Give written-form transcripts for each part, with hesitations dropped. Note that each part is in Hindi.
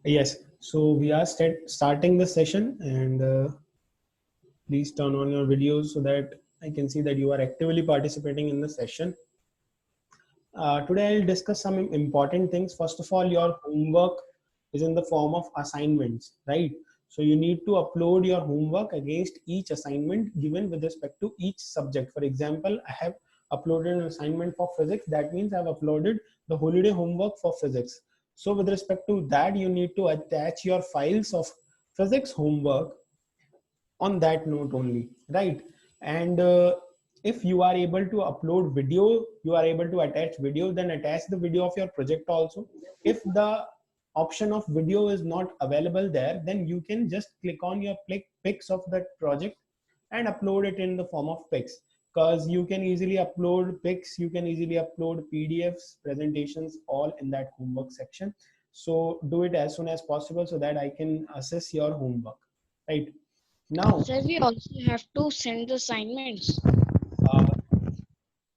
Yes, so we are starting the session, and please turn on your videos so that I can see that you are actively participating in the session. Today I'll discuss some important things. First of all, your homework is in the form of assignments, right? So you need to upload your homework against each assignment given with respect to each subject. For example, I have uploaded an assignment for physics. That means I've uploaded the holiday homework for physics. So with respect to that, you need to attach your files of physics homework on that note only, right? And if you are able to upload video, you are able to attach video, then attach the video of your project also. If the option of video is not available there, then you can just click on your pics of that project and upload it in the form of pics, because you can easily upload pics, you can easily upload PDFs, presentations, all in that homework section. So do it as soon as possible so that I can assess your homework, right? Now, Sir, we also have to send the assignments. uh,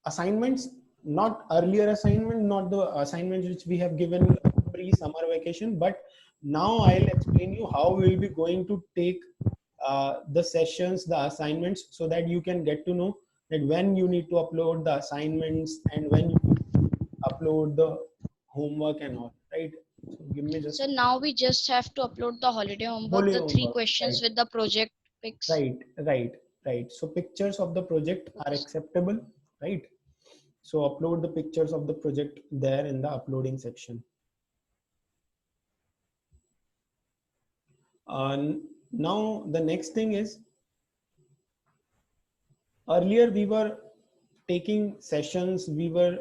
assignments, not earlier assignment, not the assignments which we have given pre-summer vacation, but now I'll explain you how we'll be going to take the sessions, the assignments, so that you can get to know that when you need to upload the assignments and when you need to upload the homework and all, right? So give me just So now we just have to upload the holiday homework, wholly the three homework, questions right? with the project pics. Right, right, right. So pictures of the project are acceptable, right? So upload the pictures of the project there in the uploading section. Now the next thing is, earlier we were taking sessions, we were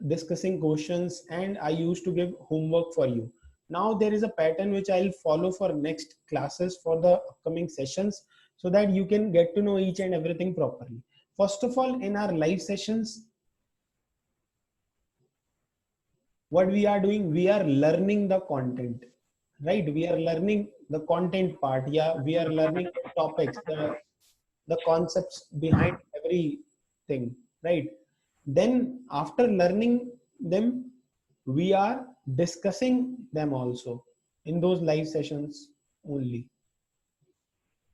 discussing questions, and I used to give homework for you. Now there is a pattern which I'll follow for next classes, for the upcoming sessions, so that you can get to know each and everything properly. First of all, in our live sessions, what we are doing, we are learning the content, right? We are learning the content part. Yeah, we are learning the topics, the concepts behind everything, right? Then after learning them, we are discussing them also in those live sessions only.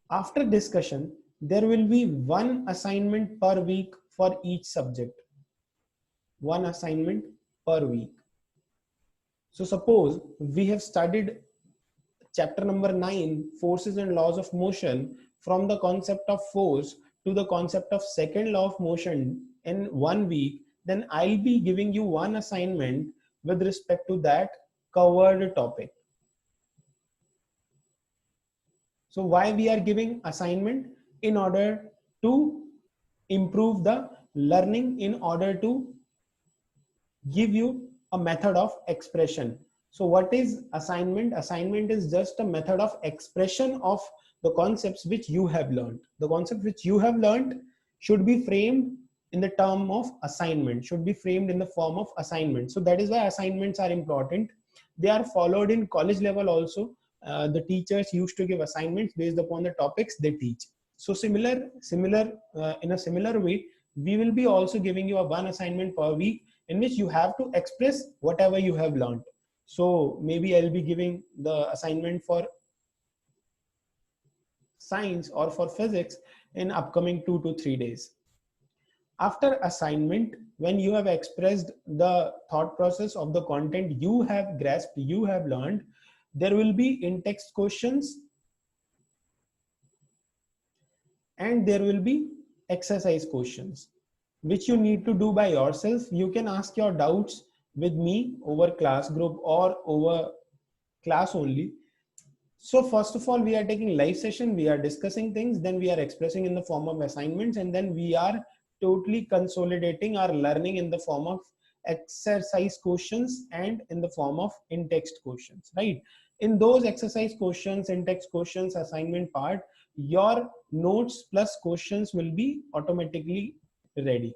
After discussion, there will be one assignment per week for each subject, one assignment per week. So suppose we have studied chapter number 9, forces and laws of motion, from the concept of force to the concept of second law of motion in 1 week, then I'll be giving you one assignment with respect to that covered topic. So why we are giving assignment? In order to improve the learning, in order to give you a method of expression. So what is assignment? Assignment is just a method of expression of the concepts which you have learned. The concept which you have learned should be framed in the term of assignment, should be framed in the form of assignment. So that is why assignments are important. They are followed in college level also. The teachers used to give assignments based upon the topics they teach. So in a similar way, we will be also giving you a one assignment per week, in which you have to express whatever you have learned. So maybe I'll be giving the assignment for science or for physics in upcoming 2 to 3 days. After assignment, when you have expressed the thought process of the content you have grasped, you have learned, there will be in-text questions and there will be exercise questions which you need to do by yourself. You can ask your doubts with me over class group or over class only. So first of all, we are taking live session, we are discussing things, then we are expressing in the form of assignments, and then we are totally consolidating our learning in the form of exercise questions and in the form of in-text questions, right? In those exercise questions, in-text questions, assignment part, your notes plus questions will be automatically ready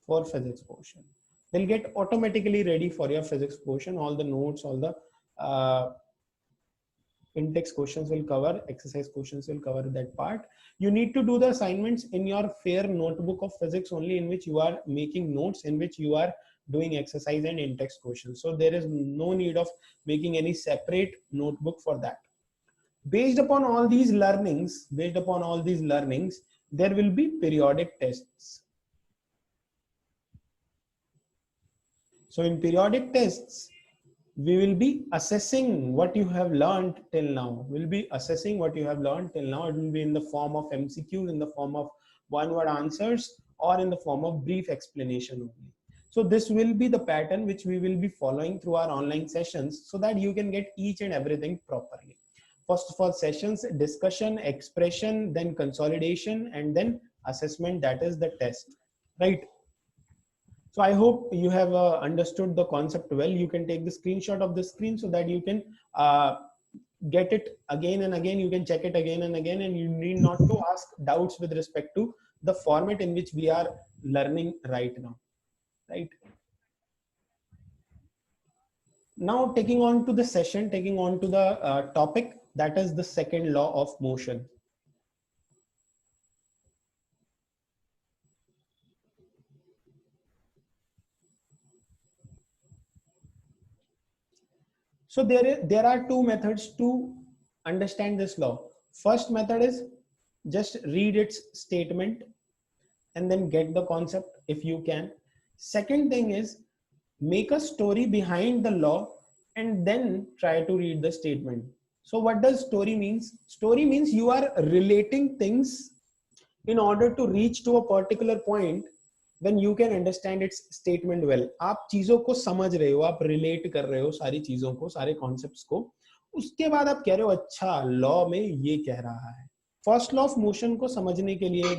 for physics portion. They'll get automatically ready for your physics portion. All the notes, all the in-text questions will cover, exercise questions will cover that part. You need to do the assignments in your fair notebook of physics only, in which you are making notes, in which you are doing exercise and in-text questions. So there is no need of making any separate notebook for that. Based upon all these learnings, there will be periodic tests. So in periodic tests, we will be assessing what you have learned till now. It will be in the form of MCQs, in the form of one-word answers, or in the form of brief explanation only. So this will be the pattern which we will be following through our online sessions, so that you can get each and everything properly. First of all, sessions, discussion, expression, then consolidation, and then assessment, that is the test, right? So I hope you have understood the concept well. You can take the screenshot of the screen so that you can get it again and again. You can check it again and again, and you need not to ask doubts with respect to the format in which we are learning right now, right? Now taking on to the session, taking on to the topic, that is the second law of motion. So there are two methods to understand this law. First method is just read its statement and then get the concept if you can. Second thing is make a story behind the law and then try to read the statement. So what does story means? Story means you are relating things in order to reach to a particular point when you can understand its statement well. आप चीजों को समझ रहे हो, आप relate कर रहे हो सारी चीजों को, सारे concepts को, उसके बाद आप कह रहे हो अच्छा law में ये कह रहा है. First law of motion को समझने के लिए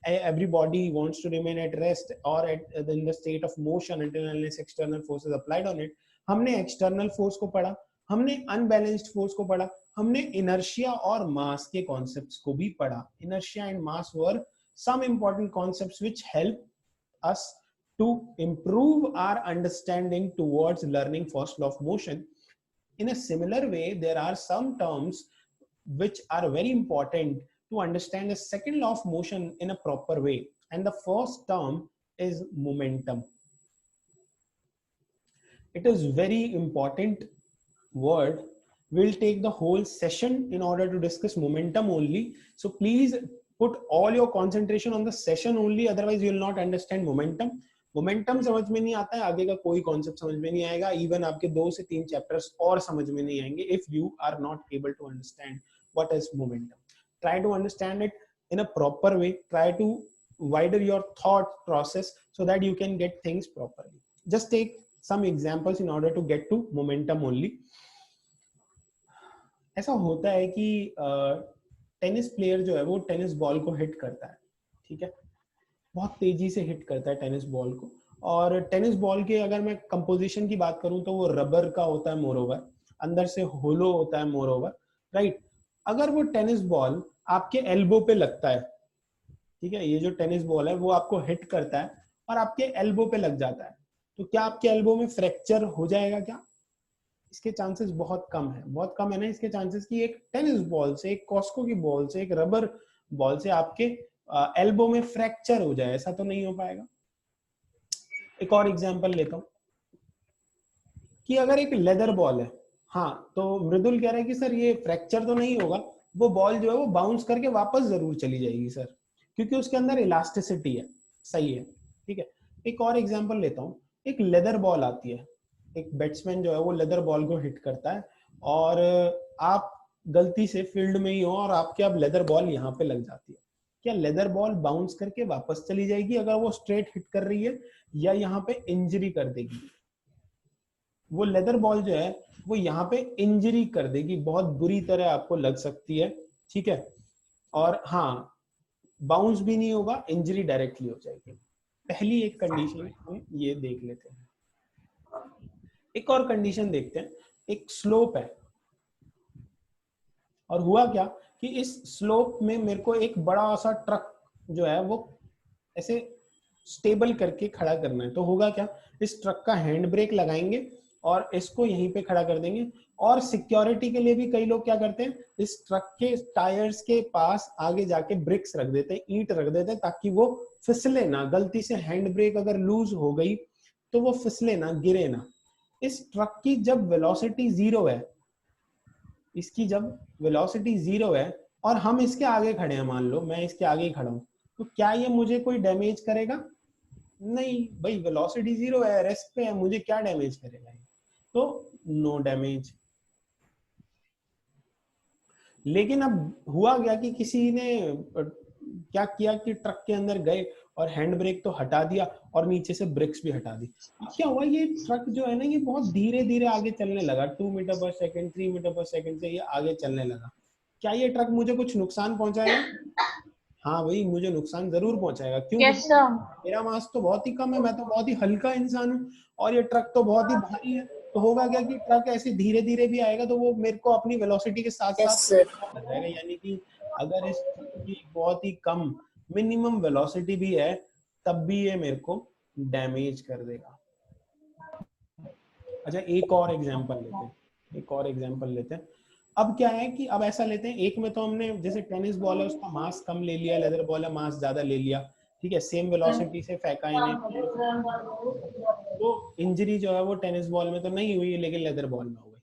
everybody wants to remain at rest or in the state of motion until unless external force is applied on it. हमने external force को पढ़ा, हमने unbalanced force को पढ़ा, हमने inertia और mass के concepts को भी पढ़ा. Inertia and mass were some important concepts which help us to improve our understanding towards learning first law of motion. In a similar way, there are some terms which are very important to understand the second law of motion in a proper way. And the first term is momentum. It is very important word. We'll take the whole session in order to discuss momentum only. So please put all your concentration on the session only, otherwise you will not understand momentum. Momentum समझ में नहीं आता है, आगे का कोई concept समझ में नहीं आएगा, even आपके 2 से 3 chapters और समझ में नहीं आएंगे if you are not able to understand what is momentum. Try to understand it in a proper way, try to widen your thought process so that you can get things properly. Just take some examples in order to get to momentum only. ऐसा होता है कि टेनिस प्लेयर जो है वो टेनिस बॉल को हिट करता है, ठीक है, बहुत तेजी से हिट करता है टेनिस बॉल को. और टेनिस बॉल के अगर मैं कंपोजिशन की बात करूं तो वो रबर का होता है मोरओवर, अंदर से होलो होता है मोरओवर, राइट. अगर वो टेनिस बॉल आपके एल्बो पे लगता है, ठीक है, ये जो टेनिस बॉल है वो आपको हिट करता है और आपके एल्बो पे लग जाता है, तो क्या आपके एल्बो में फ्रैक्चर हो जाएगा क्या? इसके चांसेस बहुत कम है ना इसके चांसेस कि एक टेनिस बॉल से, एक कॉस्को की बॉल से, एक रबर बॉल से आपके एल्बो में फ्रैक्चर हो जाए, ऐसा तो नहीं हो पाएगा. एक और एग्जांपल लेता हूं कि अगर एक लेदर बॉल है, हाँ, तो मृदुल कह रहा है कि सर ये फ्रैक्चर तो नहीं होगा, वो बॉल जो है वो बाउंस करके वापस जरूर चली जाएगी सर, क्योंकि उसके अंदर इलास्टिसिटी है. सही है, ठीक है. एक और एग्जांपल लेता हूं, एक लेदर बॉल आती है, एक बैट्समैन जो है वो लेदर बॉल को हिट करता है और आप गलती से फील्ड में ही हो और आपके अब लेदर बॉल यहाँ पे लग जाती है. क्या लेदर बॉल बाउंस करके वापस चली जाएगी अगर वो स्ट्रेट हिट कर रही है, या यहाँ पे इंजरी कर देगी? वो लेदर बॉल जो है वो यहाँ पे इंजरी कर देगी, बहुत बुरी तरह आपको लग सकती है, ठीक है. और हाँ, बाउंस भी नहीं होगा, इंजरी डायरेक्टली हो जाएगी. पहली एक कंडीशन हम ये देख लेते हैं. एक और कंडीशन देखते हैं. एक स्लोप है और हुआ क्या कि इस स्लोप में मेरे को एक बड़ा सा ट्रक जो है वो ऐसे स्टेबल करके खड़ा करना है. तो होगा क्या, इस ट्रक का हैंड ब्रेक लगाएंगे और इसको यहीं पे खड़ा कर देंगे। और सिक्योरिटी के लिए भी कई लोग क्या करते हैं, इस ट्रक के टायर्स के पास आगे जाके ब्रिक्स रख देते हैं, ईंट रख देते हैं, ताकि वो फिसले ना। गलती से हैंड ब्रेक अगर लूज हो गई तो वो फिसले ना, गिरे ना। इस ट्रक की जब वेलोसिटी 0 है, इसकी जब वेलोसिटी 0 है और हम इसके आगे खड़े हैं, मान लो मैं इसके आगे ही खड़ा हूं, तो क्या ये मुझे कोई डैमेज करेगा? नहीं भाई, वेलोसिटी 0 है, रेस्ट पे है, मुझे क्या डैमेज करेगा? तो नो डैमेज। लेकिन अब हुआ क्या कि किसी ने क्या किया कि ट्रक के अंदर गए और हैंड ब्रेक तो हटा दिया और नीचे से ब्रेक्स भी हटा दी। अब क्या हुआ, ये ट्रक जो है ना, ये बहुत धीरे धीरे आगे चलने लगा, 2 मीटर पर सेकंड 3 मीटर पर सेकंड से ये आगे चलने लगा। क्या ये ट्रक मुझे कुछ नुकसान पहुंचाएगा? हाँ भाई, मुझे नुकसान जरूर पहुंचाएगा। क्यों? Yes, sir. मेरा मास तो बहुत ही कम है, मैं तो बहुत ही हल्का इंसान हूँ, और ये ट्रक तो बहुत ही भारी है। तो होगा क्या कि ट्रक ऐसे धीरे धीरे भी आएगा तो वो मेरे को अपनी वेलोसिटी के साथ Yes, साथ sir. जाएगा। यानी कि अगर इस ट्रक की बहुत ही कम मिनिमम वेलोसिटी भी है, तब भी ये मेरे को डैमेज कर देगा। अच्छा, एक और एग्जांपल लेते हैं। अब क्या है कि अब ऐसा लेते हैं, एक में तो हमने जैसे टेनिस बॉल है, उसका मास कम ले लिया, लेदर बॉल है मास ज्यादा ले लिया, ठीक है, सेम वेलोसिटी से फेंका इन्हें, तो इंजरी जो है वो टेनिस बॉल में तो नहीं हुई, लेकिन लेदर बॉल में हो गई।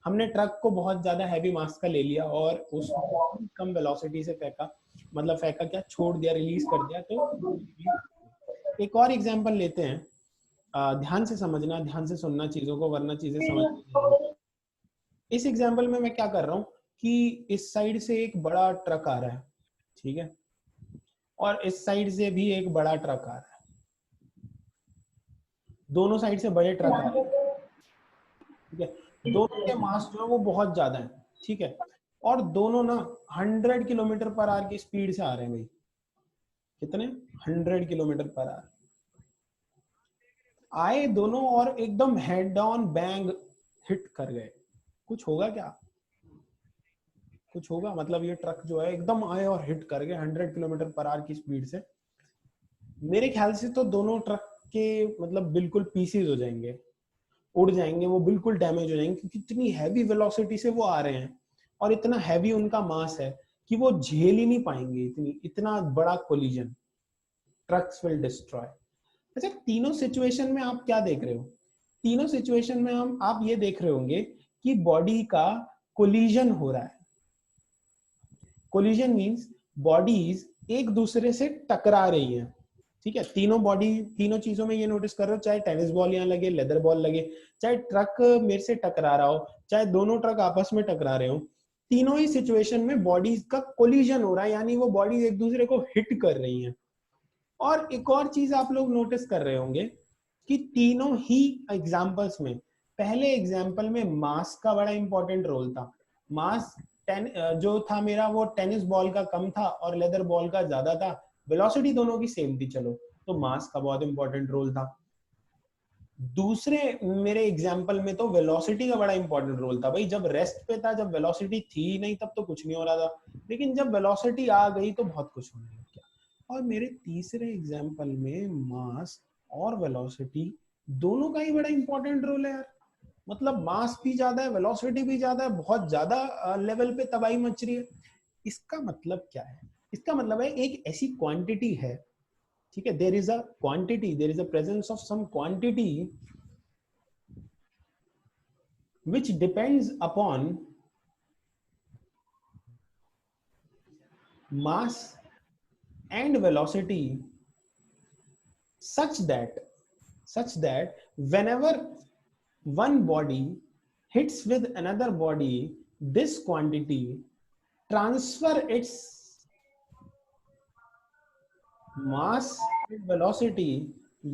हमने ट्रक को बहुत ज्यादा हैवी मास का ले लिया और उसको कम वेलोसिटी से फेंका, मतलब फेंका क्या, छोड़ दिया, रिलीज कर दिया, तो एक और एग्जांपल लेते हैं। ध्यान से समझना, ध्यान से सुनना चीजों को, वरना चीजें समझ नहीं आएंगी। इस एग्जांपल में मैं क्या कर रहा हूँ कि इस साइड से एक बड़ा ट्रक आ रहा है, ठीक है, और इस साइड से भी एक बड़ा ट्रक आ रहा है, दोनों साइड से बड़े ट्रक आ रहे हैं, ठीक है। दोनों के मास जो है वो बहुत ज्यादा है, ठीक है, और दोनों ना 100 किलोमीटर पर आवर की स्पीड से आ रहे हैं भाई। कितने? 100 किलोमीटर पर आवर आए दोनों और एकदम हेड ऑन बैंग हिट कर गए। कुछ होगा क्या? कुछ होगा? मतलब ये ट्रक जो है एकदम आए और हिट कर गए 100 किलोमीटर पर आवर की स्पीड से। मेरे ख्याल से तो दोनों ट्रक के मतलब बिल्कुल पीसेस हो जाएंगे, उड़ जाएंगे, वो बिल्कुल डैमेज हो जाएंगे, क्योंकि इतनी हैवी वेलोसिटी से वो आ रहे हैं और इतना हैवी उनका मास है कि वो झेल ही नहीं पाएंगे इतना बड़ा कोलिजन। Trucks will destroy. अच्छा, तीनों सिचुएशन में आप क्या देख रहे हो? तीनों सिचुएशन में आप ये देख रहे होंगे कि बॉडी का कोलिजन हो रहा है। कोलिजन मींस बॉडीज एक दूसरे से टकरा रही हैं, ठीक है। तीनों चीजों में ये नोटिस कर रहे हो, चाहे टेनिस बॉल यहाँ लगे, लेदर बॉल लगे, चाहे ट्रक मेरे से टकरा रहा हो, चाहे दोनों ट्रक आपस में टकरा रहे हो, तीनों ही सिचुएशन में बॉडीज का कोलिजन हो रहा है, यानी वो बॉडीज एक दूसरे को हिट कर रही हैं। और एक और चीज आप लोग नोटिस कर रहे होंगे कि तीनों ही एग्जाम्पल्स में, पहले एग्जाम्पल में मास का बड़ा इंपॉर्टेंट रोल था। मास जो था मेरा वो टेनिस बॉल का कम था और लेदर बॉल का ज्यादा था। वेलोसिटी दोनों की सेम थी, चलो, तो मास का बहुत इंपॉर्टेंट रोल था। दूसरे मेरे एग्जाम्पल में तो वेलोसिटी का बड़ा इंपॉर्टेंट रोल था भाई। जब रेस्ट पे था, जब वेलोसिटी थी नहीं, तब तो कुछ नहीं हो रहा था, लेकिन जब वेलोसिटी आ गई तो बहुत कुछ होने लग गया। और मेरे तीसरे एग्जाम्पल में मास और वेलोसिटी दोनों का ही बड़ा इंपॉर्टेंट रोल है यार। मतलब मास भी ज्यादा है, वेलोसिटी भी ज्यादा है, बहुत ज्यादा लेवल पे तबाही मच रही है। इसका मतलब क्या है? इसका मतलब है एक ऐसी क्वांटिटी है, ठीक है, there is a quantity, there is a presence of some quantity which depends upon mass and velocity such that whenever one body hits with another body, this quantity transfer its mass and velocity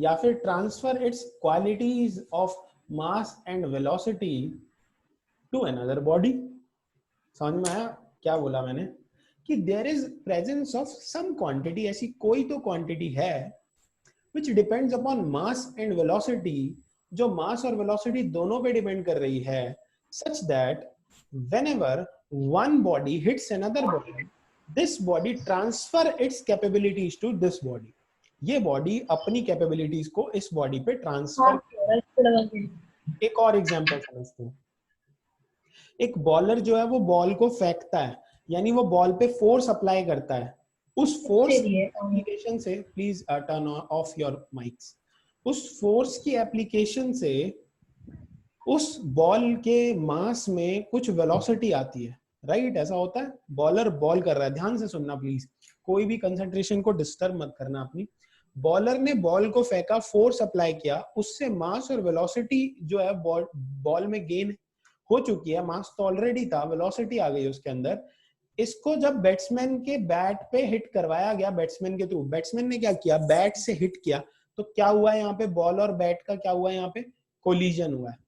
या फिर transfer its qualities of mass and velocity to another body। समझ में आया क्या बोला मैंने? कि there is presence of some quantity, ऐसी कोई तो quantity है which depends upon mass and velocity, जो mass और velocity दोनों पे depend कर रही है, such that whenever one body hits another body, this body transfer its capabilities to this body। ये body अपनी capabilities को इस body पे transfer एक और एग्जांपल समझते हैं। एक बॉलर जो है वो बॉल को फेंकता है, यानी वो बॉल पे फोर्स अप्लाई करता है। उस फोर्स एप्लीकेशन से, please turn off your mics, उस फोर्स की एप्लीकेशन से उस बॉल के मास में कुछ वेलोसिटी आती है, राइट? ऐसा होता है। बॉलर बॉल कर रहा है, ध्यान से सुनना प्लीज, कोई भी कंसंट्रेशन को डिस्टर्ब मत करना अपनी। बॉलर ने बॉल को फेंका, फोर्स अप्लाई किया, उससे मास और वेलोसिटी जो है बॉल में गेन हो चुकी है। मास तो ऑलरेडी था, वेलोसिटी आ गई उसके अंदर। इसको जब बैट्समैन के बैट पे हिट करवाया गया, बैट्समैन के थ्रू, बैट्समैन ने क्या किया, बैट से हिट किया, तो क्या हुआ यहाँ पे, बॉल और बैट का क्या हुआ, यहाँ पे कोलिजन हुआ है।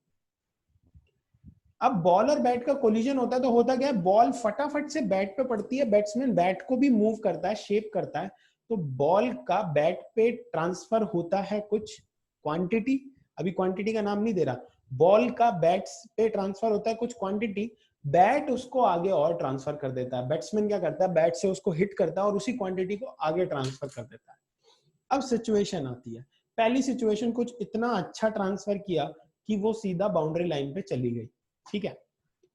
अब बॉल और बैट का कोलिजन होता है तो होता क्या है, बॉल फटाफट से बैट पे पड़ती है, बैट्समैन बैट को भी मूव करता है, शेप करता है, तो बॉल का बैट पे ट्रांसफर होता है कुछ क्वांटिटी, अभी क्वांटिटी का नाम नहीं दे रहा, बॉल का बैट पे ट्रांसफर होता है कुछ क्वांटिटी, बैट उसको आगे और ट्रांसफर कर देता है। बैट्समैन क्या करता है, बैट से उसको हिट करता है और उसी क्वांटिटी को आगे ट्रांसफर कर देता है। अब सिचुएशन आती है, पहली सिचुएशन कुछ इतना अच्छा ट्रांसफर किया कि वो सीधा बाउंड्री लाइन पे चली गई, ठीक है,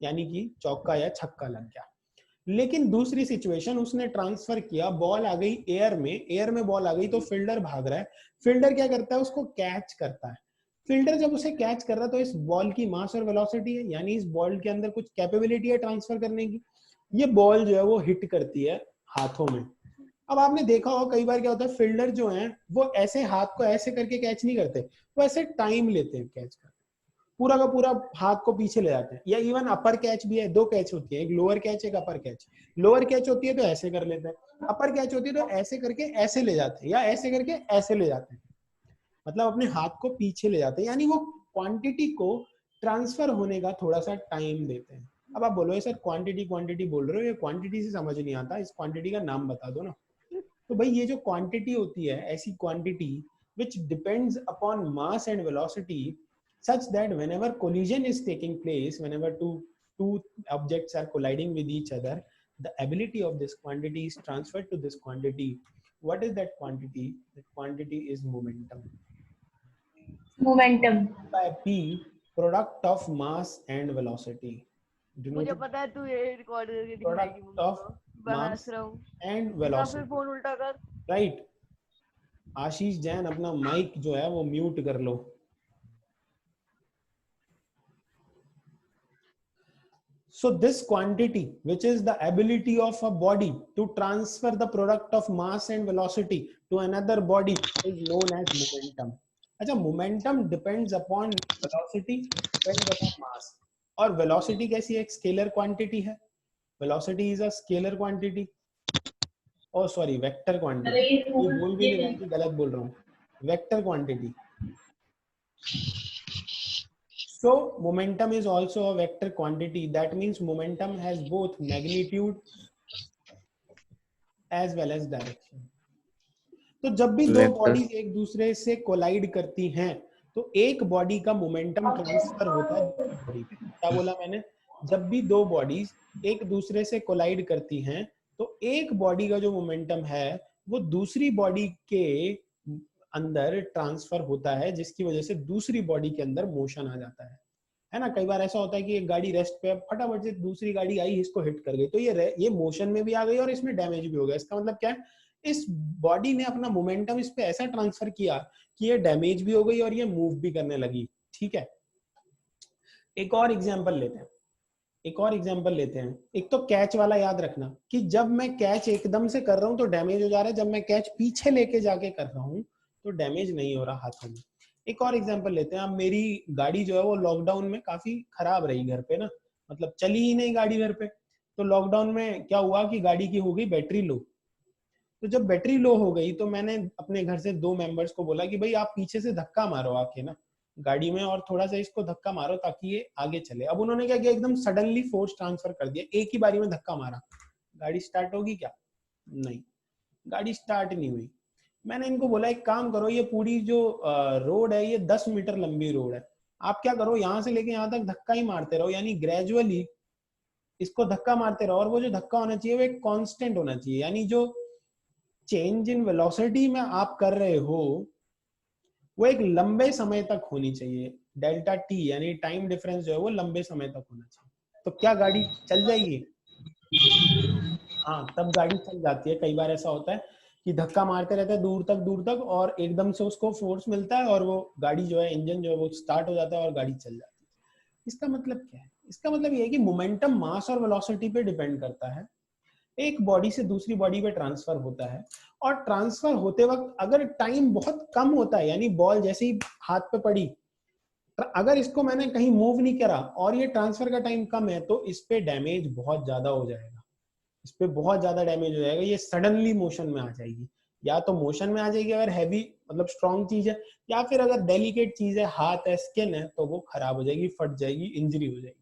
यानी कि चौका या छक्का लग गया। लेकिन दूसरी सिचुएशन, उसने ट्रांसफर किया, बॉल आ गई एयर में, एयर में बॉल आ गई तो फील्डर भाग रहा है, फील्डर क्या करता है, उसको कैच करता है। फील्डर जब उसे कैच कर रहा है तो इस बॉल की मास और वेलोसिटी है, यानी इस बॉल के अंदर कुछ कैपेबिलिटी है ट्रांसफर करने की। ये बॉल जो है वो हिट करती है हाथों में। अब आपने देखा होगा कई बार क्या होता है, फील्डर जो हैं वो ऐसे हाथ को ऐसे करके कैच नहीं करते, वो ऐसे टाइम लेते हैं कैच कर, पूरा का पूरा हाथ को पीछे ले जाते हैं। या इवन अपर कैच भी है, दो कैच होती है, एक लोअर कैच एक अपर कैच। लोअर कैच होती है तो ऐसे कर लेते हैं, अपर कैच होती है तो ऐसे करके ऐसे ले जाते हैं, या ऐसे करके ऐसे ले जाते हैं, मतलब अपने हाथ को पीछे ले जाते हैं, यानी वो क्वांटिटी को ट्रांसफर होने का थोड़ा सा टाइम देते हैं। अब आप बोलो सर क्वांटिटी क्वांटिटी बोल रहे हो, ये क्वांटिटी से समझ नहीं आता, इस क्वांटिटी का नाम बता दो ना। तो भाई ये जो क्वांटिटी होती है, ऐसी quantity which depends upon mass and velocity, such that whenever collision is taking place, whenever two objects are colliding with each other, the ability of this quantity is transferred to this quantity. What is that quantity? That quantity is momentum. Momentum By P, product of mass and velocity. मुझे पता है तू ये रिकॉर्ड करके दिखाएगी Product मम्मी of को। मैं हंस mass रहा हूँ। and या फिर velocity. फोन उल्टा कर। Right? आशीष जैन अपना माइक जो है वो म्यूट कर लो। So this quantity, which is the ability of a body to transfer the product of mass and velocity to another body, is known as momentum. अच्छा, momentum depends upon velocity, depends upon mass. और velocity कैसी एक scalar quantity है, velocity is a scalar quantity. Oh sorry, vector quantity. ये बोल भी नहीं रहा कि गलत बोल रहा हूँ, vector quantity. So momentum is also a vector quantity. That means momentum has both magnitude as well as direction. तो जब भी दो बॉडीज एक दूसरे से कोलाइड करती हैं तो एक बॉडी का मोमेंटम ट्रांसफर होता है दूसरी बॉडी पे। क्या बोला मैंने? जब भी दो बॉडीज एक दूसरे से कोलाइड करती हैं तो एक बॉडी का जो मोमेंटम है वो दूसरी बॉडी के अंदर ट्रांसफर होता है, जिसकी वजह से दूसरी बॉडी के अंदर मोशन आ जाता है ना। कई बार ऐसा होता है कि एक गाड़ी रेस्ट पे, फटाफट से दूसरी गाड़ी आई इसको हिट कर गई, तो ये मोशन में भी आ गई और इसमें डैमेज भी हो गया। इसका मतलब क्या है, इस बॉडी ने अपना मोमेंटम इस पे ऐसा ट्रांसफर किया कि ये डैमेज भी हो गई और ये मूव भी करने लगी, ठीक है। एक और एग्जांपल लेते हैं, एक तो कैच वाला याद रखना कि जब मैं कैच एकदम से कर रहा हूं तो डैमेज हो जा रहा है, जब मैं कैच पीछे लेके जाके कर रहा हूं तो डैमेज नहीं हो रहा हाथों में। एक और एग्जांपल लेते हैं। अब मेरी गाड़ी जो है वो लॉकडाउन में काफी खराब रही घर पे ना, मतलब चली ही नहीं गाड़ी घर पे। तो लॉकडाउन में क्या हुआ कि गाड़ी की हो गई बैटरी लो। तो जब बैटरी लो हो गई तो मैंने अपने घर से 2 मेंबर्स को बोला कि भाई आप पीछे से धक्का मारो आके ना गाड़ी में, और थोड़ा सा इसको धक्का मारो ताकि ये आगे चले। अब उन्होंने क्या किया, एकदम सडनली फोर्स ट्रांसफर कर दिया, एक ही बारी में धक्का मारा। गाड़ी स्टार्ट होगी क्या? नहीं, गाड़ी स्टार्ट नहीं हुई। मैंने इनको बोला एक काम करो, ये पूरी जो रोड है ये 10 मीटर लंबी रोड है, आप क्या करो यहाँ से लेके यहाँ तक धक्का ही मारते रहो, यानी ग्रेजुअली इसको धक्का मारते रहो। और वो जो धक्का होना चाहिए वो एक कांस्टेंट होना चाहिए, यानी जो चेंज इन वेलोसिटी में आप कर रहे हो वो एक लंबे समय तक होनी चाहिए। डेल्टा टी यानी टाइम डिफरेंस जो है वो लंबे समय तक होना चाहिए। तो क्या गाड़ी चल जाएगी? हाँ, तब गाड़ी चल जाती है। कई बार ऐसा होता है कि धक्का मारते रहते हैं दूर तक और एकदम से उसको फोर्स मिलता है और वो गाड़ी जो है, इंजन जो है वो स्टार्ट हो जाता है और गाड़ी चल जाती है। इसका मतलब क्या है? इसका मतलब ये है कि मोमेंटम मास और वेलोसिटी पे डिपेंड करता है। एक बॉडी से दूसरी बॉडी पे ट्रांसफर होता है और ट्रांसफर होते वक्त अगर टाइम बहुत कम होता है, यानी बॉल जैसे ही हाथ पे पड़ी, अगर इसको मैंने कहीं मूव नहीं करा और ये ट्रांसफर का टाइम कम है, तो इस पे डैमेज बहुत ज्यादा हो जाएगा। इस पे बहुत ज्यादा डैमेज हो जाएगा। ये सडनली मोशन में आ जाएगी, या तो मोशन में आ जाएगी अगर हैवी मतलब स्ट्रॉन्ग चीज है, या फिर अगर डेलिकेट चीज है, हाथ है, स्किन है, तो वो खराब हो जाएगी, फट जाएगी, इंजरी हो जाएगी।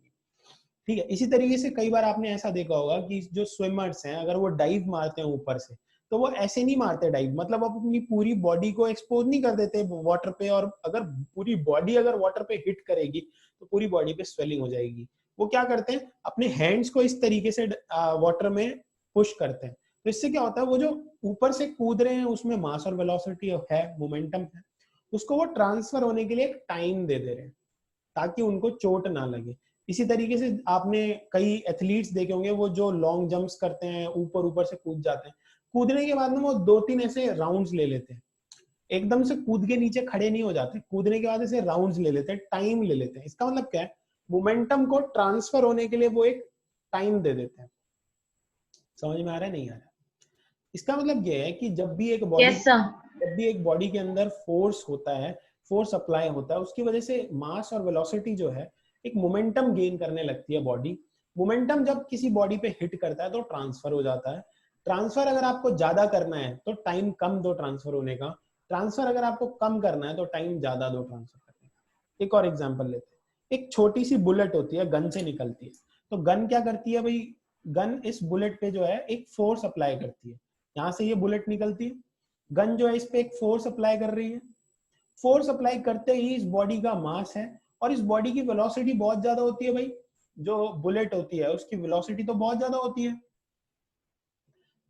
ठीक है। इसी तरीके से कई बार आपने ऐसा देखा होगा कि जो स्विमर्स हैं अगर वो डाइव मारते हैं ऊपर से, तो वो ऐसे नहीं मारते डाइव, मतलब वो अपनी पूरी बॉडी को एक्सपोज नहीं कर देते वाटर पे, और अगर पूरी बॉडी अगर वाटर पे हिट करेगी तो पूरी बॉडी पे स्वेलिंग हो जाएगी। वो क्या करते हैं, अपने हैंड्स को इस तरीके से वाटर में पुश करते हैं। तो इससे क्या होता है, वो जो ऊपर से कूद रहे हैं उसमें मास और वेलोसिटी है, मोमेंटम है, उसको वो ट्रांसफर होने के लिए एक टाइम दे रहे हैं ताकि उनको चोट ना लगे। इसी तरीके से आपने कई एथलीट्स देखे होंगे, वो जो लॉन्ग जंप्स करते हैं, ऊपर ऊपर से कूद जाते हैं, कूदने के बाद में वो 2-3 ऐसे राउंड्स ले लेते हैं। एकदम से कूद के नीचे खड़े नहीं हो जाते, कूदने के बाद ऐसे राउंड्स ले लेते हैं, टाइम ले लेते हैं। इसका मतलब क्या है, मोमेंटम को ट्रांसफर होने के लिए वो एक टाइम दे देते हैं। समझ में आ रहा है, नहीं आ रहा? इसका मतलब ये है कि जब भी एक बॉडी के अंदर फोर्स होता है, फोर्स अप्लाई होता है, उसकी वजह से मास और वेलोसिटी जो है एक मोमेंटम गेन करने लगती है बॉडी। मोमेंटम जब किसी बॉडी पे हिट करता है तो ट्रांसफर हो जाता है। ट्रांसफर अगर आपको ज्यादा करना है तो टाइम कम दो ट्रांसफर होने का, ट्रांसफर अगर आपको कम करना है तो टाइम ज्यादा दो ट्रांसफर करने का। एक और एग्जांपल लेते हैं। एक छोटी सी बुलेट होती है, गन से निकलती है। तो गन क्या करती है भाई, गन इस बुलेट पे जो है एक फोर्स अप्लाई करती है। यहाँ से ये बुलेट निकलती है, गन जो है इस पे एक फोर्स अप्लाई कर रही है। फोर्स अप्लाई करते ही इस बॉडी का मास है और इस बॉडी की वेलोसिटी बहुत ज्यादा होती है भाई। जो बुलेट होती है उसकी वेलोसिटी तो बहुत ज्यादा होती है।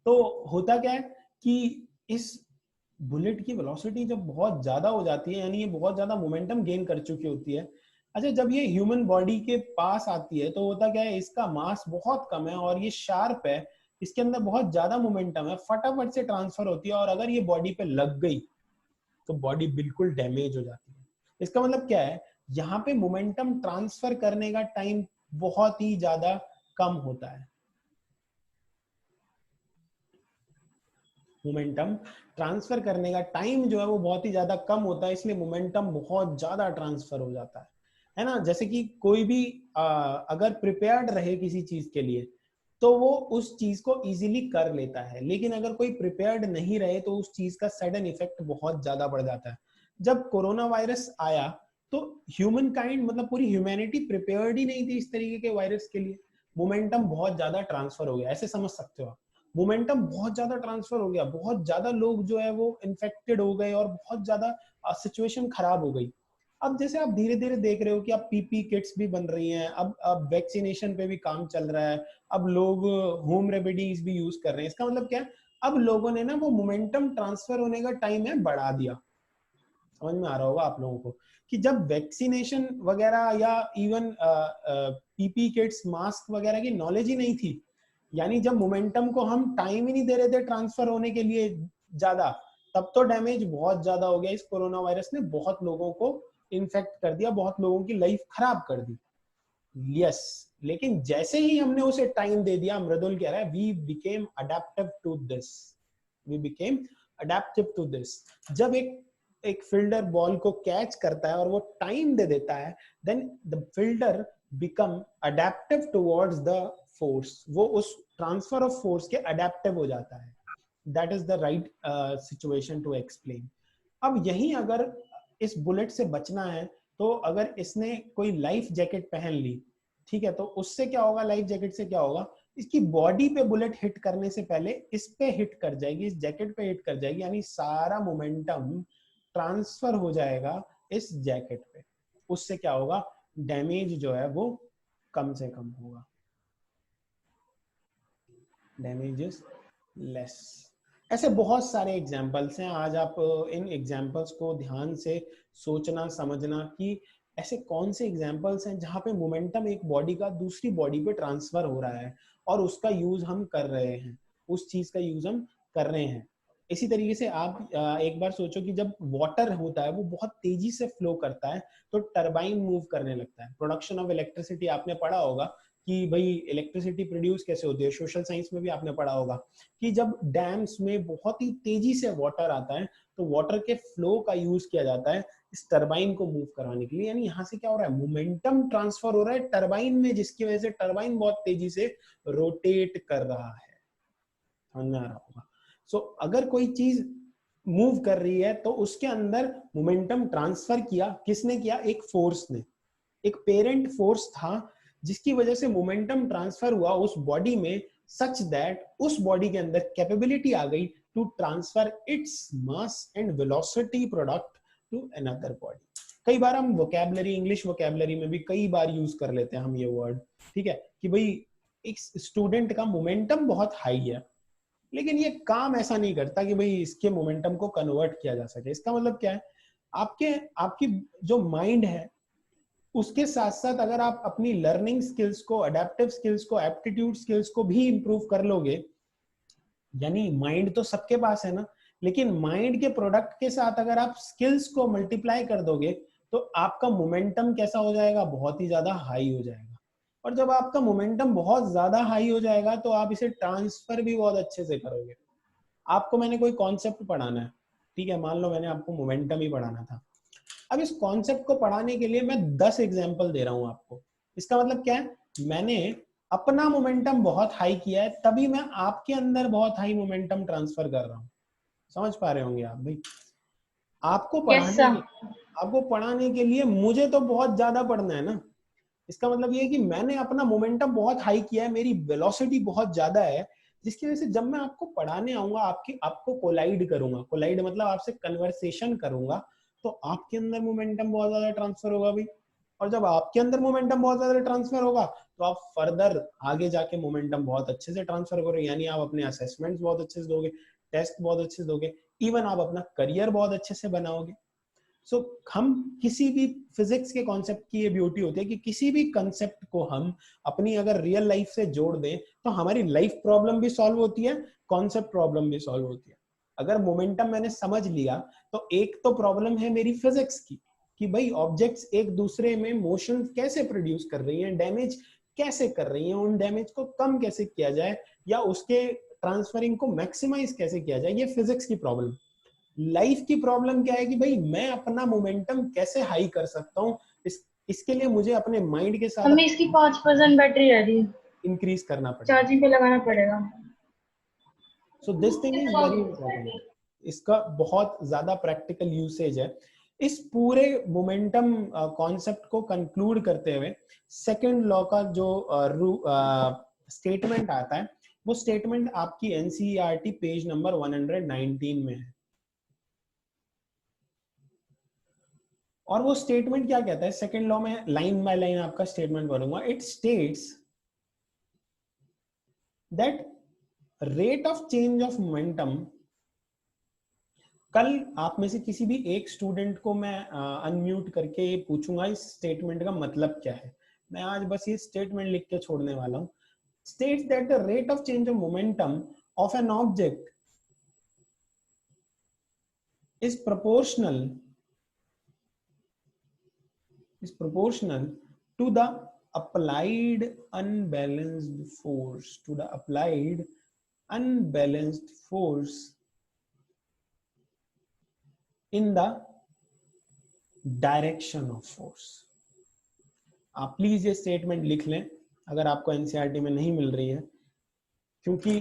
तो होता क्या है कि इस बुलेट की वेलोसिटी जब बहुत ज्यादा हो जाती है, यानी ये बहुत ज्यादा मोमेंटम गेन कर चुकी होती है। अच्छा, जब ये ह्यूमन बॉडी के पास आती है तो होता क्या है, इसका मास बहुत कम है और ये शार्प है, इसके अंदर बहुत ज्यादा मोमेंटम है, फटाफट से ट्रांसफर होती है और अगर ये बॉडी पे लग गई तो बॉडी बिल्कुल डैमेज हो जाती है। इसका मतलब क्या है, यहाँ पे मोमेंटम ट्रांसफर करने का टाइम बहुत ही ज्यादा कम होता है। मोमेंटम ट्रांसफर करने का टाइम जो है वो बहुत ही ज्यादा कम होता है, इसलिए मोमेंटम बहुत ज्यादा ट्रांसफर हो जाता है ना। जैसे कि कोई भी अगर प्रिपेयर्ड रहे किसी चीज के लिए तो वो उस चीज को इजीली कर लेता है, लेकिन अगर कोई प्रिपेयर्ड नहीं रहे तो उस चीज का सडन इफेक्ट बहुत ज्यादा बढ़ जाता है। जब कोरोना वायरस आया तो ह्यूमन काइंड मतलब पूरी ह्यूमैनिटी प्रिपेयर्ड ही नहीं थी इस तरीके के वायरस के लिए। मोमेंटम बहुत ज्यादा ट्रांसफर हो गया, ऐसे समझ सकते हो आप। मोमेंटम बहुत ज्यादा ट्रांसफर हो गया, बहुत ज्यादा लोग जो है वो इन्फेक्टेड हो गए और बहुत ज्यादा सिचुएशन खराब हो गई। अब जैसे आप धीरे धीरे देख रहे हो कि अब पीपी किट्स भी बन रही हैं, अब वैक्सीनेशन पे भी काम चल रहा है, अब लोग होम रेमेडीज भी यूज कर रहे हैं। इसका मतलब क्या है, अब लोगों ने ना वो मोमेंटम ट्रांसफर होने का टाइम है बढ़ा दिया। समझ में आ रहा होगा आप लोगों को कि जब वैक्सीनेशन वगैरह या इवन पीपी किट्स, मास्क वगैरह की नॉलेज ही नहीं थी, यानी जब मोमेंटम को हम टाइम ही नहीं दे रहे थे ट्रांसफर होने के लिए ज्यादा, तब तो डैमेज बहुत ज्यादा हो गया। इस कोरोना वायरस ने बहुत लोगों को इन्फेक्ट कर दिया, बहुत लोगों की लाइफ खराब कर दी। यस, लेकिन जैसे ही हमने उसे टाइम दे दिया, मृदुल कह रहा है, we became adaptive to this, we became adaptive to this. जब एक फील्डर बॉल को कैच करता है और वो टाइम दे देता है, then the fielder become adaptive towards the force, वो उस ट्रांसफर ऑफ फोर्स के अडेप्टिव हो जाता है। That is the right situation to explain. अब यही अगर इस बुलेट से बचना है तो अगर इसने कोई लाइफ जैकेट पहन ली, ठीक है, तो उससे क्या होगा, लाइफ जैकेट से क्या होगा, इसकी बॉडी पे बुलेट हिट करने से पहले इस पे हिट कर जाएगी, इस जैकेट पे हिट कर जाएगी, यानी सारा मोमेंटम ट्रांसफर हो जाएगा इस जैकेट पे। उससे क्या होगा, डैमेज जो है वो कम से कम होगा, डैमेज इज लेस। ऐसे बहुत सारे एग्जाम्पल्स हैं। आज आप इन एग्जाम्पल्स को ध्यान से सोचना समझना कि ऐसे कौन से एग्जाम्पल्स हैं जहां पे मोमेंटम एक बॉडी का दूसरी बॉडी पे ट्रांसफर हो रहा है और उसका यूज हम कर रहे हैं, उस चीज का यूज हम कर रहे हैं। इसी तरीके से आप एक बार सोचो कि जब वाटर होता है वो बहुत तेजी से फ्लो करता है तो टरबाइन मूव करने लगता है। प्रोडक्शन ऑफ इलेक्ट्रिसिटी आपने पढ़ा होगा कि भाई इलेक्ट्रिसिटी प्रोड्यूस कैसे होती है, सोशल साइंस में भी आपने पढ़ा होगा कि जब डैम्स में बहुत ही तेजी से वाटर आता है तो वाटर के फ्लो का यूज किया जाता है इस टरबाइन को मूव कराने के लिए। यानी यहाँ से क्या हो रहा है, मोमेंटम ट्रांसफर हो रहा है टरबाइन में, जिसकी वजह से टरबाइन बहुत तेजी से रोटेट कर रहा है। समझ में आ रहा होगा। सो अगर कोई चीज मूव कर रही है तो उसके अंदर मोमेंटम ट्रांसफर किया किसने किया, एक फोर्स ने, एक पेरेंट फोर्स था जिसकी वजह से मोमेंटम ट्रांसफर हुआ उस बॉडी में, सच दैट उस बॉडी के अंदर कैपेबिलिटी आ गई to transfer its mass and velocity product to another body. कई बार हम वोकैबुलरी, इंग्लिश वोकैबुलरी में भी कई बार यूज कर लेते हैं हम ये वर्ड, ठीक है, कि भाई एक स्टूडेंट का मोमेंटम बहुत हाई है लेकिन ये काम ऐसा नहीं करता कि भाई इसके मोमेंटम को कन्वर्ट किया जा सके। इसका मतलब क्या है, आपकी जो माइंड है उसके साथ साथ अगर आप अपनी लर्निंग स्किल्स को, अडेप्टिव स्किल्स को, एप्टीट्यूड स्किल्स को भी इंप्रूव कर लोगे, यानी माइंड तो सबके पास है ना, लेकिन माइंड के प्रोडक्ट के साथ अगर आप स्किल्स को मल्टीप्लाई कर दोगे तो आपका मोमेंटम कैसा हो जाएगा, बहुत ही ज्यादा हाई हो जाएगा। और जब आपका मोमेंटम बहुत ज्यादा हाई हो जाएगा तो आप इसे ट्रांसफर भी बहुत अच्छे से करोगे। आपको मैंने कोई कॉन्सेप्ट पढ़ाना है, ठीक है, मान लो मैंने आपको मोमेंटम ही पढ़ाना था। अब इस कॉन्सेप्ट को पढ़ाने के लिए मैं 10 एग्जाम्पल दे रहा हूं आपको। इसका मतलब क्या है, मैंने अपना मोमेंटम बहुत हाई किया है तभी मैं आपके अंदर बहुत हाई मोमेंटम ट्रांसफर कर रहा हूं। समझ पा रहे होंगे आप भाई। आपको पढ़ाने के लिए मुझे तो बहुत ज्यादा पढ़ना है ना। इसका मतलब ये है कि मैंने अपना मोमेंटम बहुत हाई किया है, मेरी वेलोसिटी बहुत ज्यादा है, जिसकी वजह से जब मैं आपको पढ़ाने आऊंगा आपको कोलाइड करूंगा, कोलाइड मतलब आपसे कन्वर्सेशन करूंगा, तो आपके अंदर मोमेंटम बहुत ज्यादा ट्रांसफर होगा भाई। और जब आपके अंदर मोमेंटम बहुत ज्यादा ट्रांसफर होगा तो आप फर्दर आगे जाके मोमेंटम बहुत अच्छे से ट्रांसफर करोगे, यानी आप अपने असेसमेंट्स बहुत अच्छे से दोगे, टेस्ट बहुत अच्छे से दोगे, इवन आप अपना करियर बहुत अच्छे से बनाओगे। सो हम किसी भी फिजिक्स के कॉन्सेप्ट की ये ब्यूटी होती है कि किसी भी कॉन्सेप्ट को हम अपनी अगर रियल लाइफ से जोड़ दें तो हमारी लाइफ प्रॉब्लम भी सॉल्व होती है, कॉन्सेप्ट प्रॉब्लम भी सॉल्व होती है। अगर मोमेंटम मैंने समझ लिया तो एक तो प्रॉब्लम है मेरी फिजिक्स की कि भाई ऑब्जेक्ट्स एक दूसरे में मोशन कैसे प्रोड्यूस कर रही हैं, डैमेज कैसे कर रही हैं, उन डैमेज को कम कैसे किया जाए या उसके ट्रांसफरिंग को मैक्सिमाइज कैसे किया जाए, ये फिजिक्स की प्रॉब्लम। लाइफ की प्रॉब्लम क्या है कि भाई मैं अपना मोमेंटम कैसे हाई कर सकता हूँ, इसके लिए मुझे अपने माइंड के साथ हमें इसकी 5% बैटरी आ रही है, इंक्रीज करना पड़ेगा, चार्जिंग पे लगाना पड़ेगा। So this thing is very important. इसका बहुत ज्यादा प्रैक्टिकल यूसेज है। इस पूरे मोमेंटम कॉन्सेप्ट को कंक्लूड करते हुए सेकंड लॉ का जो स्टेटमेंट आता है वो स्टेटमेंट आपकी एनसीईआरटी पेज नंबर 119 में है। और वो स्टेटमेंट क्या कहता है, सेकंड लॉ में लाइन बाय लाइन आपका स्टेटमेंट पढ़ूंगा। It states that rate of change of momentum, कल आप में से किसी भी एक स्टूडेंट को मैं अनम्यूट करके पूछूंगा इस स्टेटमेंट का मतलब क्या है। मैं आज बस ये स्टेटमेंट लिख के छोड़ने वाला हूं। States that the rate of change of momentum of an object is proportional to the applied unbalanced force in the direction of force। आप प्लीज ये स्टेटमेंट लिख लें अगर आपको एनसीईआरटी में नहीं मिल रही है, क्योंकि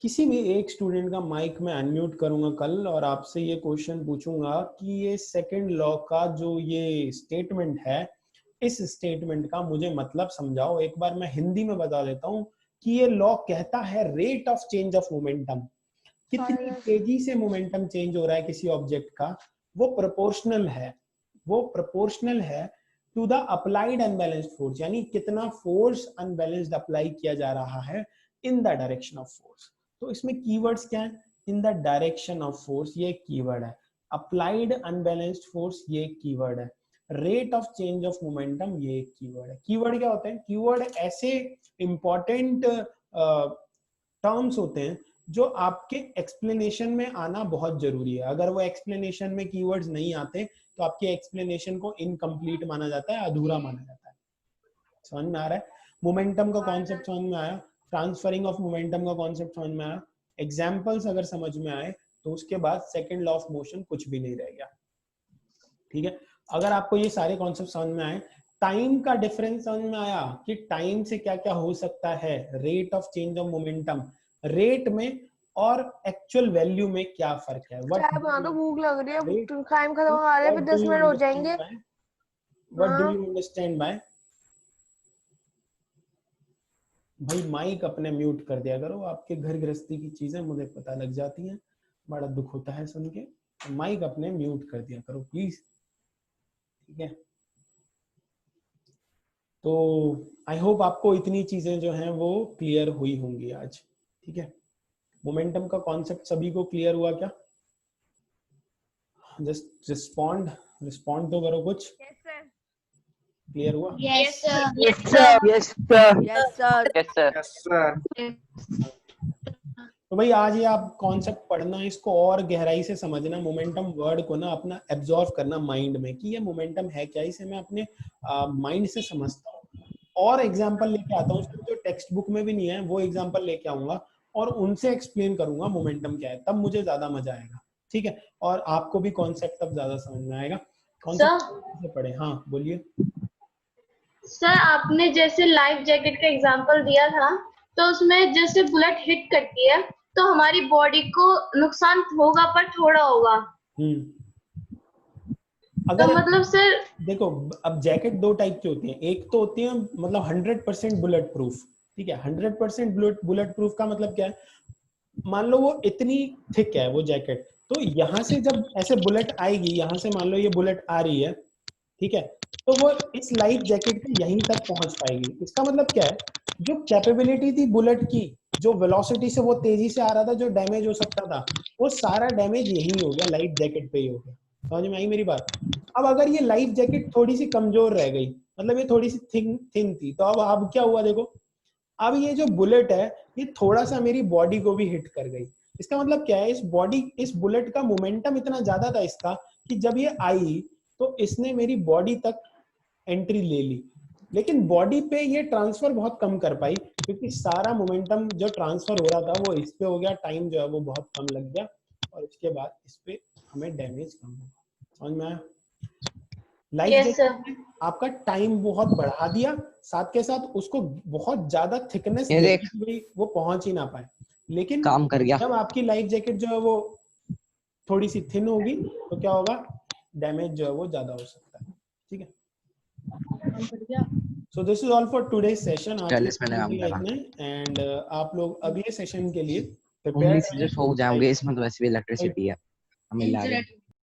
किसी भी एक स्टूडेंट का माइक में अनम्यूट करूंगा कल और आपसे ये क्वेश्चन पूछूंगा कि ये सेकंड लॉ का जो ये स्टेटमेंट है, इस स्टेटमेंट का मुझे मतलब समझाओ। एक बार मैं हिंदी में बता देता हूं कि ये लॉ कहता है rate of change of momentum, कितनी तेजी से मोमेंटम चेंज हो रहा है किसी ऑब्जेक्ट का, वो प्रोपोर्शनल है to the applied unbalanced force, यानी कितना फोर्स अनबैलेंस्ड अप्लाई किया जा रहा है in the direction of force. तो इसमें कीवर्ड्स क्या है, in the direction of force ये कीवर्ड है, अप्लाइड अनबैलेंस्ड फोर्स ये कीवर्ड है। Rate of change of momentum ये एक कीवर्ड है। कीवर्ड क्या होते हैं? कीवर्ड ऐसे इंपॉर्टेंट टर्म्स होते हैं जो आपके एक्सप्लेनेशन में आना बहुत जरूरी है। अगर वो एक्सप्लेनेशन में कीवर्ड्स नहीं आते तो आपके एक्सप्लेनेशन को इनकम्प्लीट माना जाता है, अधूरा माना जाता है। समझ में आ रहा है? मोमेंटम का कॉन्सेप्ट समझ में आया, ट्रांसफरिंग ऑफ मोमेंटम का कॉन्सेप्ट समझ में आया, एग्जाम्पल्स अगर समझ में आए तो उसके बाद सेकंड लॉ ऑफ मोशन कुछ भी नहीं रह गया। ठीक है, अगर आपको ये सारे कॉन्सेप्ट समझ में आए, टाइम का डिफरेंस समझ में आया कि टाइम से क्या क्या हो सकता है, rate of change of momentum, rate में और एक्चुअल वैल्यू में क्या फर्क है। तो भूख लग रही है, टाइम खत्म हो रहा है, फिर 10 मिनट हो जाएंगे। What do you understand by? भाई माइक अपने म्यूट कर दिया करो, आपके घर गृहस्थी की चीजें मुझे पता लग जाती हैं, बड़ा दुख होता है सुन के। माइक अपने म्यूट कर दिया करो प्लीज, ठीक है? तो आई होप आपको इतनी चीजें जो हैं वो क्लियर हुई होंगी आज। ठीक है, मोमेंटम का कॉन्सेप्ट सभी को क्लियर हुआ क्या? जस्ट रिस्पॉन्ड तो करो कुछ। क्लियर हुआ? Yes, sir. Yes, sir. Yes, sir. Yes, sir. Yes, sir. तो भाई आज ये आप कॉन्सेप्ट पढ़ना, इसको और गहराई से समझना, मोमेंटम वर्ड को ना अपना एब्जॉर्व करना माइंड में कि ये मोमेंटम है क्या, इसे मैं अपने माइंड से समझता हूँ और एग्जांपल लेके आता हूँ, जो टेक्स्ट बुक में भी नहीं है वो एग्जांपल लेके आऊंगा और उनसे एक्सप्लेन करूंगा मोमेंटम क्या है, तब मुझे ज्यादा मजा आएगा। ठीक है, और आपको भी कॉन्सेप्ट तब ज्यादा समझ में आएगा। कॉन्सेप्ट पढ़े। हाँ बोलिए सर, आपने जैसे लाइफ जैकेट का एग्जांपल दिया था, तो उसमें जैसे बुलेट हिट करती है तो हमारी बॉडी को नुकसान होगा पर थोड़ा होगा। अगर तो मतलब सर देखो, अब जैकेट दो टाइप की होती है, एक तो होती है मतलब 100% बुलेट प्रूफ। ठीक है, 100% बुलेट प्रूफ का मतलब क्या है? मान लो वो इतनी थिक है वो जैकेट, तो यहाँ से जब ऐसे बुलेट आएगी, यहाँ से मान लो ये बुलेट आ रही है, ठीक है, तो वो इस लाइफ जैकेट के यहीं तक पहुंच पाएगी। इसका मतलब क्या है? जो कैपेबिलिटी थी बुलेट की, जो वेलोसिटी से वो तेजी से आ रहा था, जो डैमेज हो सकता था, वो सारा डैमेज यही हो गया, लाइफ जैकेट पे ही हो गया। समझ में आई मेरी बात? अब अगर ये लाइफ जैकेट थोड़ी सी कमजोर रह गई, मतलब ये थोड़ी सी थिन थी, तो अब क्या हुआ? देखो, अब ये जो बुलेट है ये थोड़ा सा मेरी बॉडी को भी हिट कर गई। इसका मतलब क्या है? इस बुलेट का मोमेंटम इतना ज्यादा था इसका कि जब ये आई तो इसने मेरी बॉडी तक एंट्री ले ली, लेकिन बॉडी पे ये ट्रांसफर बहुत कम कर पाई क्योंकि सारा मोमेंटम जो ट्रांसफर हो रहा था वो इस पे हो गया, टाइम जो है वो बहुत कम लग गया और उसके बाद इस पे हमें डैमेज कम हुआ। समझ में आया? लाइफ जैकेट ने आपका टाइम बहुत बढ़ा दिया, साथ के साथ उसको बहुत ज्यादा थिकनेस भी वो पहुंच ही ना पाए, लेकिन काम कर गया। जब आपकी लाइफ जैकेट जो है वो थोड़ी सी थिन होगी तो क्या होगा? डैमेज जो है वो ज्यादा हो सकता है। ठीक है, so this is all for today's session। And आप लोग अगले सेशन के लिए प्रिपेयर हो जाओगे, इसमें तो वैसे भी इलेक्ट्रिसिटी है हमें